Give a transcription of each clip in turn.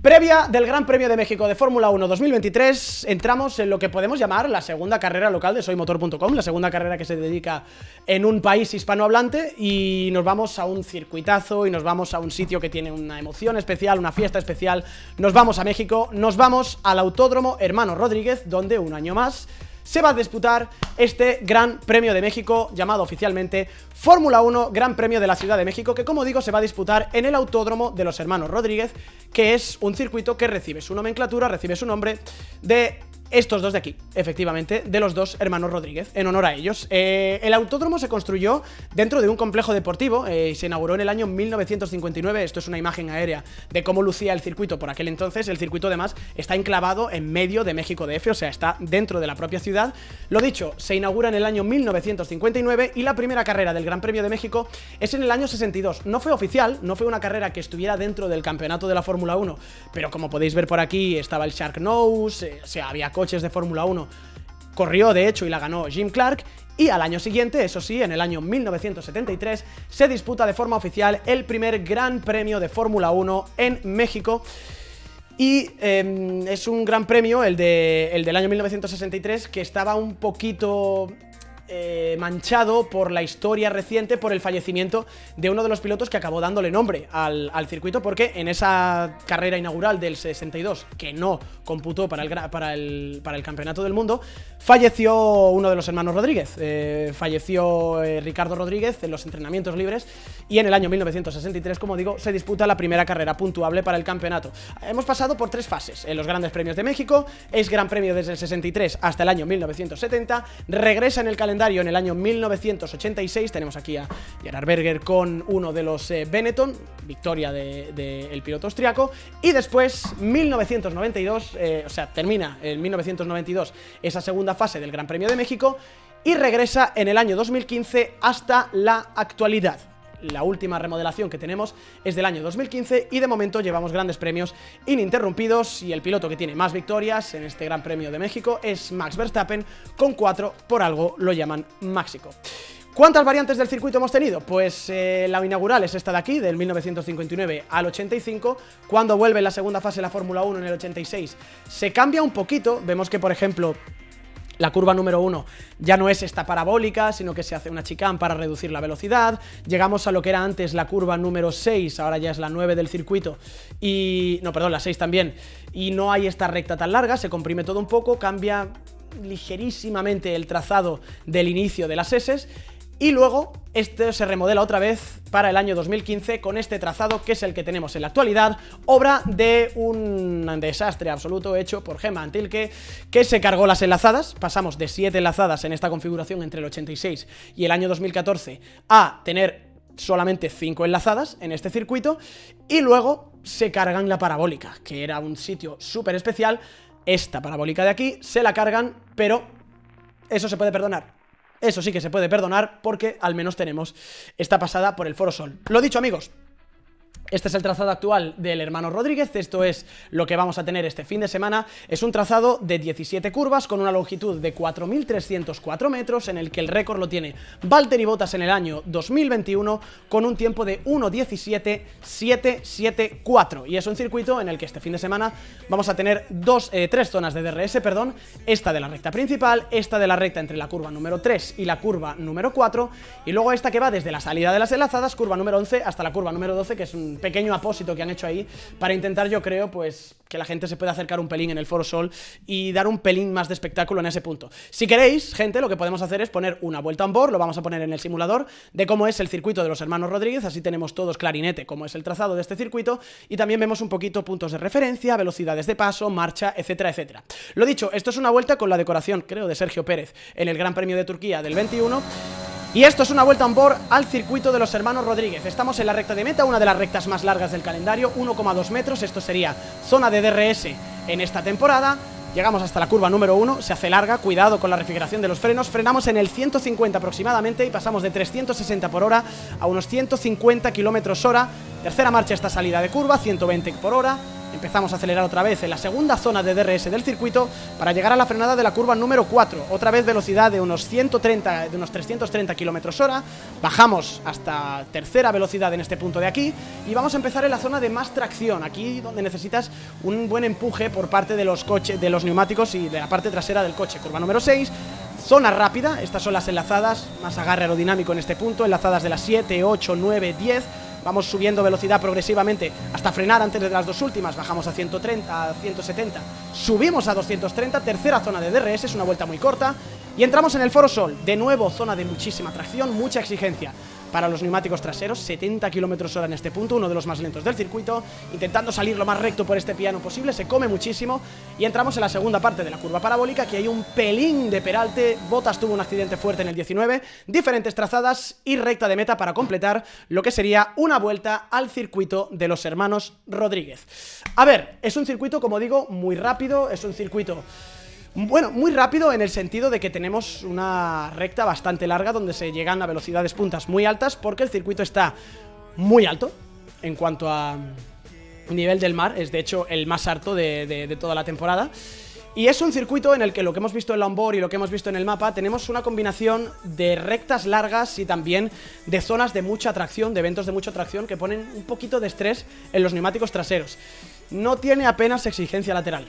Previa del Gran Premio de México de Fórmula 1 2023, entramos en lo que podemos llamar la segunda carrera local de soymotor.com, la segunda carrera que se dedica en un país hispanohablante, y nos vamos a un circuitazo y nos vamos a un sitio que tiene una emoción especial, una fiesta especial. Nos vamos a México, nos vamos al Autódromo Hermanos Rodríguez, donde un año más se va a disputar este Gran Premio de México, llamado oficialmente Fórmula 1 Gran Premio de la Ciudad de México, que, como digo, se va a disputar en el Autódromo de los Hermanos Rodríguez, que es un circuito que recibe su nomenclatura, recibe su nombre de estos dos de aquí, efectivamente, de los dos hermanos Rodríguez, en honor a ellos. El autódromo se construyó dentro de un complejo deportivo y se inauguró en el año 1959. Esto es una imagen aérea de cómo lucía el circuito por aquel entonces. El circuito, además, está enclavado en medio de México DF, o sea, está dentro de la propia ciudad. Lo dicho, se inaugura en el año 1959 y la primera carrera del Gran Premio de México es en el año 62. No fue oficial, no fue una carrera que estuviera dentro del campeonato de la Fórmula 1, pero como podéis ver por aquí, estaba el Sharknose, o sea, había coches de Fórmula 1, corrió de hecho y la ganó Jim Clark, y al año siguiente, eso sí, en el año 1973, se disputa de forma oficial el primer Gran Premio de Fórmula 1 en México. Y es un gran premio, el del año 1963, que estaba un poquito manchado por la historia reciente, por el fallecimiento de uno de los pilotos que acabó dándole nombre al circuito, porque en esa carrera inaugural del 62, que no computó para el campeonato del mundo, falleció uno de los hermanos Rodríguez, falleció Ricardo Rodríguez en los entrenamientos libres, y en el año 1963, como digo, se disputa la primera carrera puntuable para el campeonato. Hemos pasado por tres fases en los grandes premios de México. Es Gran Premio desde el 63 hasta el año 1970, regresa en el calendario en el año 1986, tenemos aquí a Gerhard Berger con uno de los Benetton, victoria del piloto austriaco, y después 1992, o sea, termina en 1992 esa segunda fase del Gran Premio de México, y regresa en el año 2015 hasta la actualidad. La última remodelación que tenemos es del año 2015 y de momento llevamos grandes premios ininterrumpidos, y el piloto que tiene más victorias en este Gran Premio de México es Max Verstappen con 4, por algo lo llaman Máxico. ¿Cuántas variantes del circuito hemos tenido? Pues la inaugural es esta de aquí, del 1959 al 85, cuando vuelve en la segunda fase la Fórmula 1 en el 86 se cambia un poquito, vemos que por ejemplo la curva número 1 ya no es esta parabólica, sino que se hace una chicane para reducir la velocidad. Llegamos a lo que era antes la curva número 6, ahora ya es la 9 del circuito. Y... no, perdón, la 6 también. Y no hay esta recta tan larga, se comprime todo un poco, cambia ligerísimamente el trazado del inicio de las S. Y luego este se remodela otra vez para el año 2015 con este trazado, que es el que tenemos en la actualidad, obra de un desastre absoluto hecho por Gemma Antilke, que se cargó las enlazadas. Pasamos de 7 enlazadas en esta configuración entre el 86 y el año 2014 a tener solamente 5 enlazadas en este circuito, y luego se cargan la parabólica, que era un sitio súper especial. Esta parabólica de aquí se la cargan, pero eso se puede perdonar. Eso sí que se puede perdonar, porque al menos tenemos esta pasada por el Foro Sol. Lo dicho, amigos, este es el trazado actual del Hermano Rodríguez. Esto es lo que vamos a tener este fin de semana. Es un trazado de 17 curvas con una longitud de 4.304 metros, en el que el récord lo tiene Valtteri Bottas en el año 2021 con un tiempo de 1.17.774, y es un circuito en el que este fin de semana vamos a tener tres zonas de DRS, perdón, esta de la recta principal, esta de la recta entre la curva número 3 y la curva número 4, y luego esta que va desde la salida de las enlazadas, curva número 11, hasta la curva número 12, que es un pequeño apósito que han hecho ahí para intentar, yo creo, pues que la gente se pueda acercar un pelín en el Foro Sol y dar un pelín más de espectáculo en ese punto. Si queréis, gente, lo que podemos hacer es poner una vuelta on board, lo vamos a poner en el simulador de cómo es el circuito de los Hermanos Rodríguez, así tenemos todos clarinete cómo es el trazado de este circuito, y también vemos un poquito puntos de referencia, velocidades de paso, marcha, etcétera, etcétera. Lo dicho, esto es una vuelta con la decoración, creo, de Sergio Pérez en el Gran Premio de Turquía del 21, y esto es una vuelta on board al circuito de los Hermanos Rodríguez. Estamos en la recta de meta, una de las rectas más largas del calendario, 1,2 metros, esto sería zona de DRS en esta temporada. Llegamos hasta la curva número 1, se hace larga, cuidado con la refrigeración de los frenos, frenamos en el 150 aproximadamente y pasamos de 360 por hora a unos 150 kilómetros hora. Tercera marcha esta salida de curva, 120 por hora, empezamos a acelerar otra vez en la segunda zona de DRS del circuito para llegar a la frenada de la curva número 4, otra vez velocidad de unos 330 km hora, bajamos hasta tercera velocidad en este punto de aquí y vamos a empezar en la zona de más tracción, aquí donde necesitas un buen empuje por parte de los coches, de los neumáticos y de la parte trasera del coche. Curva número 6, zona rápida, estas son las enlazadas, más agarre aerodinámico en este punto, enlazadas de las 7, 8, 9, 10. Vamos subiendo velocidad progresivamente hasta frenar antes de las dos últimas, bajamos a 130, a 170, subimos a 230, tercera zona de DRS, es una vuelta muy corta, y entramos en el Foro Sol, de nuevo zona de muchísima tracción, mucha exigencia para los neumáticos traseros, 70 km hora en este punto, uno de los más lentos del circuito, intentando salir lo más recto por este piano posible, se come muchísimo, y entramos en la segunda parte de la curva parabólica, que hay un pelín de peralte. Bottas tuvo un accidente fuerte en el 19, diferentes trazadas y recta de meta para completar lo que sería una vuelta al circuito de los hermanos Rodríguez. A ver, es un circuito, como digo, muy rápido, es un circuito... Bueno, muy rápido en el sentido de que tenemos una recta bastante larga donde se llegan a velocidades puntas muy altas porque el circuito está muy alto en cuanto a nivel del mar, es de hecho el más alto de toda la temporada. Y es un circuito en el que lo que hemos visto en la onboard y lo que hemos visto en el mapa, tenemos una combinación de rectas largas y también de zonas de mucha tracción, de eventos de mucha tracción que ponen un poquito de estrés en los neumáticos traseros. No tiene apenas exigencia lateral,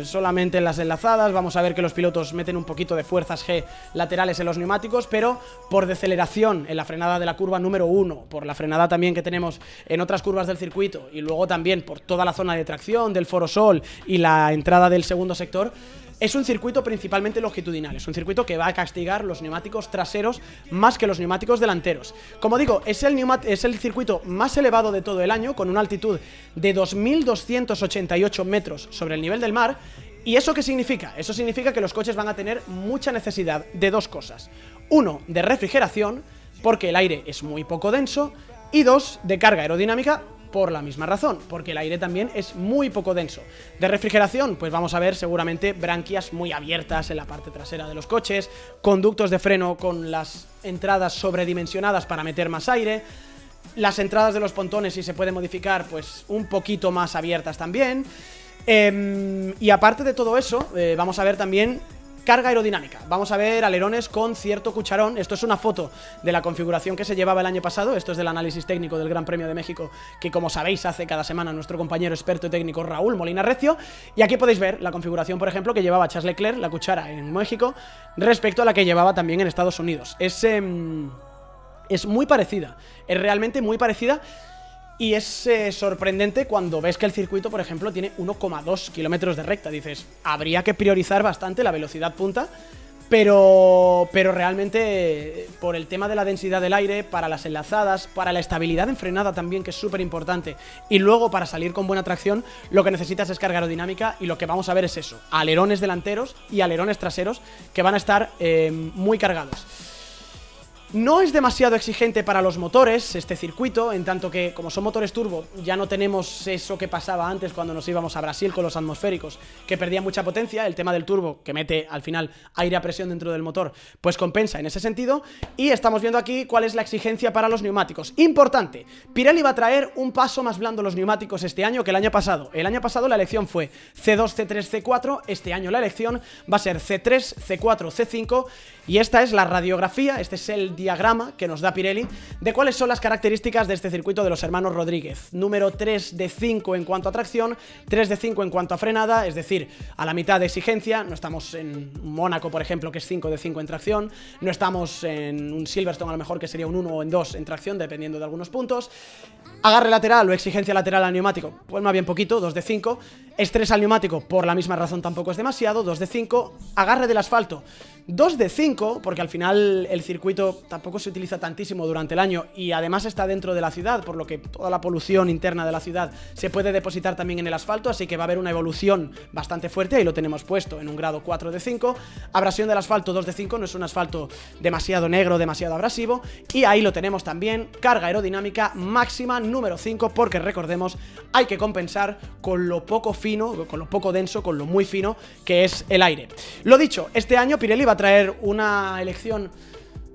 solamente en las enlazadas vamos a ver que los pilotos meten un poquito de fuerzas G laterales en los neumáticos, pero por deceleración en la frenada de la curva número 1, por la frenada también que tenemos en otras curvas del circuito y luego también por toda la zona de tracción del Foro Sol y la entrada del segundo sector, es un circuito principalmente longitudinal, es un circuito que va a castigar los neumáticos traseros más que los neumáticos delanteros. Como digo, es el circuito más elevado de todo el año, con una altitud de 2.288 metros sobre el nivel del mar. ¿Y eso qué significa? Eso significa que los coches van a tener mucha necesidad de dos cosas. Uno, de refrigeración, porque el aire es muy poco denso, y dos, de carga aerodinámica, por la misma razón, porque el aire también es muy poco denso. De refrigeración, pues vamos a ver seguramente branquias muy abiertas en la parte trasera de los coches, conductos de freno con las entradas sobredimensionadas para meter más aire, las entradas de los pontones, si se puede modificar, pues un poquito más abiertas también. Y aparte de todo eso, vamos a ver también carga aerodinámica. Vamos a ver alerones con cierto cucharón. Esto es una foto de la configuración que se llevaba el año pasado. Esto es del análisis técnico del Gran Premio de México, que como sabéis hace cada semana nuestro compañero experto y técnico Raúl Molina Recio. Y aquí podéis ver la configuración, por ejemplo, que llevaba Charles Leclerc, la cuchara en México, respecto a la que llevaba también en Estados Unidos. Es muy parecida, es realmente muy parecida. Y es sorprendente cuando ves que el circuito, por ejemplo, tiene 1,2 kilómetros de recta. Dices, habría que priorizar bastante la velocidad punta, pero realmente por el tema de la densidad del aire, para las enlazadas, para la estabilidad en frenada también, que es súper importante, y luego para salir con buena tracción, lo que necesitas es carga aerodinámica, y lo que vamos a ver es eso, alerones delanteros y alerones traseros que van a estar muy cargados. No es demasiado exigente para los motores este circuito, en tanto que como son motores turbo ya no tenemos eso que pasaba antes cuando nos íbamos a Brasil con los atmosféricos, que perdían mucha potencia. El tema del turbo, que mete al final aire a presión dentro del motor, pues compensa en ese sentido. Y estamos viendo aquí cuál es la exigencia para los neumáticos. Importante, Pirelli va a traer un paso más blando los neumáticos este año que el año pasado. El año pasado la elección fue C2, C3, C4, este año la elección va a ser C3, C4, C5, y esta es la radiografía, este es el diagrama que nos da Pirelli de cuáles son las características de este circuito de los hermanos Rodríguez. Número 3 de 5 en cuanto a tracción, 3 de 5 en cuanto a frenada, es decir, a la mitad de exigencia. No estamos en Mónaco, por ejemplo, que es 5 de 5 en tracción, no estamos en un Silverstone a lo mejor que sería un 1 o en 2 en tracción, dependiendo de algunos puntos. Agarre lateral o exigencia lateral al neumático, pues más bien poquito, 2 de 5. Estrés al neumático, por la misma razón tampoco es demasiado, 2 de 5. Agarre del asfalto, 2 de 5, porque al final el circuito tampoco se utiliza tantísimo durante el año y además está dentro de la ciudad, por lo que toda la polución interna de la ciudad se puede depositar también en el asfalto, así que va a haber una evolución bastante fuerte, ahí lo tenemos puesto en un grado 4 de 5. Abrasión del asfalto, 2 de 5, no es un asfalto demasiado negro, demasiado abrasivo, y ahí lo tenemos también, carga aerodinámica máxima número 5, porque recordemos, hay que compensar con lo poco fino, con lo poco denso, con lo muy fino que es el aire. Lo dicho, este año Pirelli va a traer una elección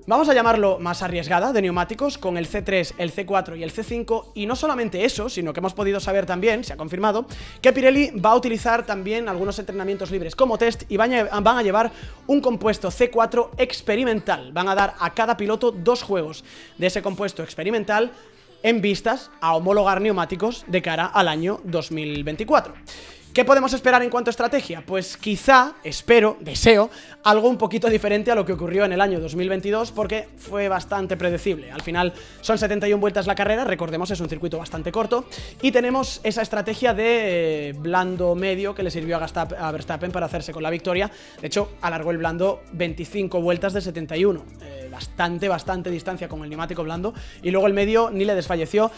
vamos a llamarlo más arriesgada de neumáticos, con el C3, el C4 y el C5, y no solamente eso, sino que hemos podido saber también, se ha confirmado, que Pirelli va a utilizar también algunos entrenamientos libres como test y van a llevar un compuesto C4 experimental. Van a dar a cada piloto 2 juegos de ese compuesto experimental en vistas a homologar neumáticos de cara al año 2024. ¿Qué podemos esperar en cuanto a estrategia? Pues quizá, espero, deseo, algo un poquito diferente a lo que ocurrió en el año 2022, porque fue bastante predecible. Al final son 71 vueltas la carrera, recordemos, es un circuito bastante corto, y tenemos esa estrategia de blando medio que le sirvió a Verstappen para hacerse con la victoria. De hecho, alargó el blando 25 vueltas de 71, bastante distancia con el neumático blando, y luego el medio ni le desfalleció.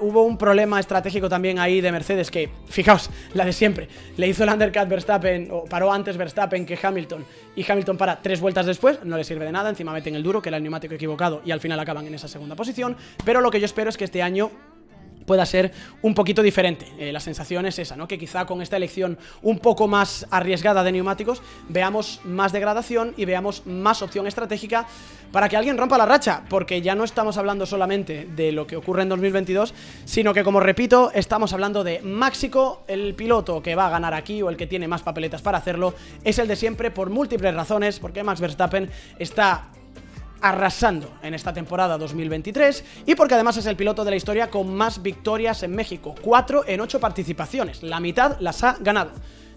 Hubo un problema estratégico también ahí de Mercedes que, fijaos, la de siempre, le hizo el undercut Verstappen, o paró antes Verstappen que Hamilton, y Hamilton para 3 vueltas después, no le sirve de nada, encima meten el duro, que era el neumático equivocado, y al final acaban en esa segunda posición. Pero lo que yo espero es que este año pueda ser un poquito diferente. La sensación es esa, ¿no? Que quizá con esta elección un poco más arriesgada de neumáticos veamos más degradación y veamos más opción estratégica para que alguien rompa la racha, porque ya no estamos hablando solamente de lo que ocurre en 2022, sino que, como repito, estamos hablando de Máxico. El piloto que va a ganar aquí, o el que tiene más papeletas para hacerlo, es el de siempre por múltiples razones, porque Max Verstappen está arrasando en esta temporada 2023 y porque además es el piloto de la historia con más victorias en México, 4 en 8 participaciones, la mitad las ha ganado.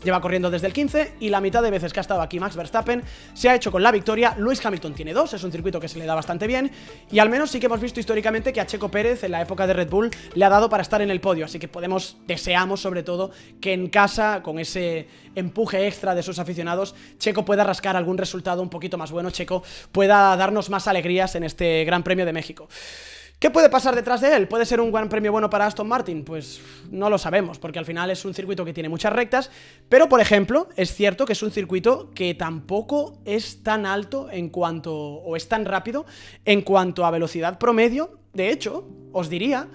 Lleva corriendo desde el 15 y la mitad de veces que ha estado aquí Max Verstappen se ha hecho con la victoria. Lewis Hamilton tiene 2, es un circuito que se le da bastante bien, y al menos sí que hemos visto históricamente que a Checo Pérez en la época de Red Bull le ha dado para estar en el podio, así que deseamos sobre todo que en casa, con ese empuje extra de sus aficionados, Checo pueda rascar algún resultado un poquito más bueno, Checo pueda darnos más alegrías en este Gran Premio de México. ¿Qué puede pasar detrás de él? ¿Puede ser un gran premio bueno para Aston Martin? Pues no lo sabemos, porque al final es un circuito que tiene muchas rectas, pero por ejemplo, es cierto que es un circuito que tampoco es tan alto o es tan rápido en cuanto a velocidad promedio. De hecho, os diría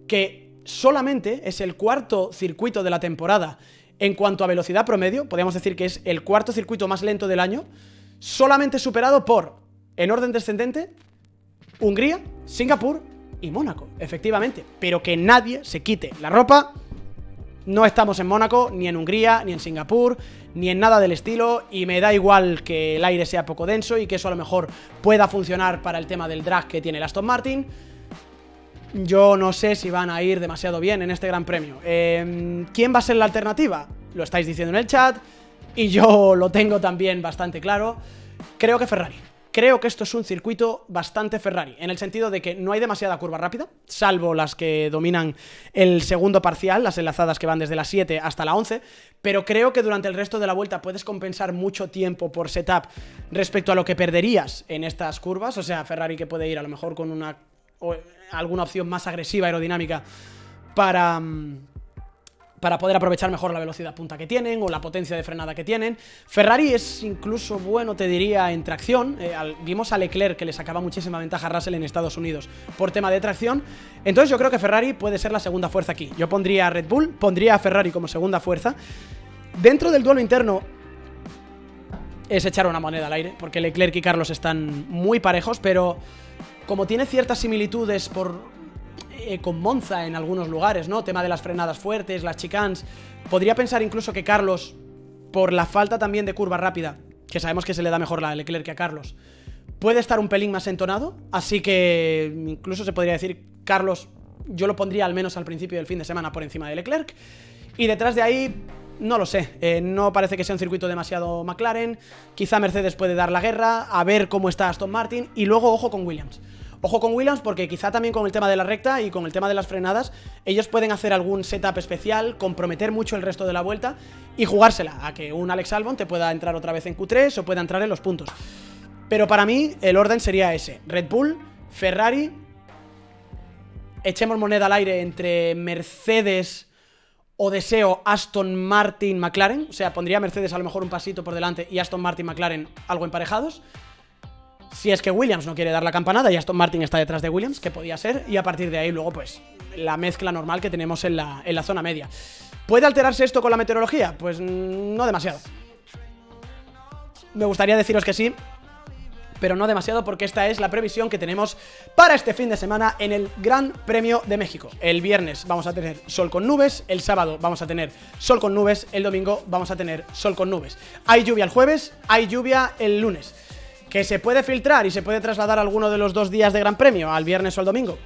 que solamente es el 4º circuito de la temporada en cuanto a velocidad promedio. Podríamos decir que es el 4º circuito más lento del año, solamente superado por, en orden descendente, Hungría, Singapur y Mónaco, efectivamente. Pero que nadie se quite la ropa. No estamos en Mónaco, ni en Hungría, ni en Singapur, ni en nada del estilo, y me da igual que el aire sea poco denso y que eso a lo mejor pueda funcionar para el tema del drag que tiene el Aston Martin. Yo no sé si van a ir demasiado bien en este Gran Premio. ¿Quién va a ser la alternativa? Lo estáis diciendo en el chat y yo lo tengo también bastante claro. Creo que Ferrari. Creo que esto es un circuito bastante Ferrari, en el sentido de que no hay demasiada curva rápida, salvo las que dominan el segundo parcial, las enlazadas que van desde la 7 hasta la 11, pero creo que durante el resto de la vuelta puedes compensar mucho tiempo por setup respecto a lo que perderías en estas curvas. O sea, Ferrari que puede ir a lo mejor con alguna opción más agresiva aerodinámica para poder aprovechar mejor la velocidad punta que tienen o la potencia de frenada que tienen. Ferrari es incluso bueno, te diría, en tracción. Vimos a Leclerc que le sacaba muchísima ventaja a Russell en Estados Unidos por tema de tracción. Entonces yo creo que Ferrari puede ser la segunda fuerza aquí. Yo pondría a Red Bull, pondría a Ferrari como segunda fuerza. Dentro del duelo interno es echar una moneda al aire, porque Leclerc y Carlos están muy parejos, pero como tiene ciertas similitudes con Monza en algunos lugares, ¿no? Tema de las frenadas fuertes, las chicanes. Podría pensar incluso que Carlos, por la falta también de curva rápida, que sabemos que se le da mejor la Leclerc que a Carlos, puede estar un pelín más entonado. Así que incluso se podría decir, Carlos, yo lo pondría al menos al principio del fin de semana por encima de Leclerc. Y detrás de ahí, no lo sé, no parece que sea un circuito demasiado McLaren. Quizá Mercedes puede dar la guerra, a ver cómo está Aston Martin. Y luego ojo con Williams. Ojo con Williams, porque quizá también con el tema de la recta y con el tema de las frenadas, ellos pueden hacer algún setup especial, comprometer mucho el resto de la vuelta y jugársela a que un Alex Albon te pueda entrar otra vez en Q3 o pueda entrar en los puntos. Pero para mí el orden sería ese: Red Bull, Ferrari, echemos moneda al aire entre Mercedes o deseo Aston Martin, McLaren. O sea, pondría a Mercedes a lo mejor un pasito por delante y Aston Martin, McLaren algo emparejados. Si es que Williams no quiere dar la campanada y Aston Martin está detrás de Williams, que podía ser, y a partir de ahí luego pues la mezcla normal que tenemos en la zona media. ¿Puede alterarse esto con la meteorología? Pues no demasiado. Me gustaría deciros que sí, pero no demasiado porque esta es la previsión que tenemos para este fin de semana en el Gran Premio de México. El viernes vamos a tener sol con nubes, el sábado vamos a tener sol con nubes, el domingo vamos a tener sol con nubes. Hay lluvia el jueves, hay lluvia el lunes. ¿Que se puede filtrar y se puede trasladar alguno de los 2 días de Gran Premio al viernes o al domingo?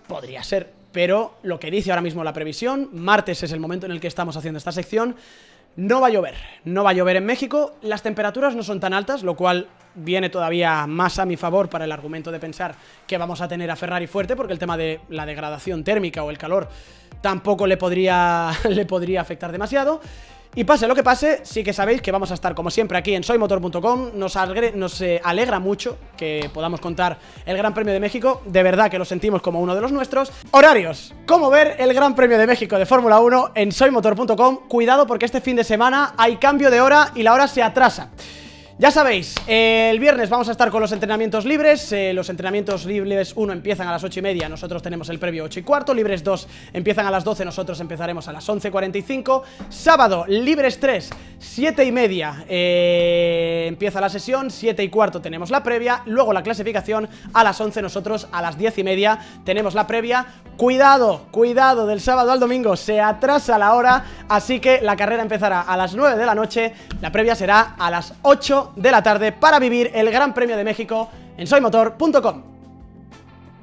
Podría ser, pero lo que dice ahora mismo la previsión, martes es el momento en el que estamos haciendo esta sección. No va a llover en México, las temperaturas no son tan altas, lo cual viene todavía más a mi favor para el argumento de pensar que vamos a tener a Ferrari fuerte, porque el tema de la degradación térmica o el calor tampoco le podría afectar demasiado. Y pase lo que pase, sí que sabéis que vamos a estar como siempre aquí en soymotor.com. Nos alegra mucho que podamos contar el Gran Premio de México. De verdad que lo sentimos como uno de los nuestros. Horarios, cómo ver el Gran Premio de México de Fórmula 1 en soymotor.com. Cuidado porque este fin de semana hay cambio de hora y la hora se atrasa. Ya sabéis, el viernes vamos a estar con los entrenamientos libres. Los entrenamientos libres 1 empiezan a las 8:30, nosotros tenemos el previo 8:15. Libres 2 empiezan a las 12, nosotros empezaremos a las 11:45. Sábado, libres 3, 7:30 empieza la sesión, 7:15 tenemos la previa. Luego la clasificación a las 11, nosotros a las 10:30 tenemos la previa. Cuidado del sábado al domingo, se atrasa la hora, así que la carrera empezará a las 9 de la noche. La previa será a las 8 de la tarde para vivir el Gran Premio de México en soymotor.com.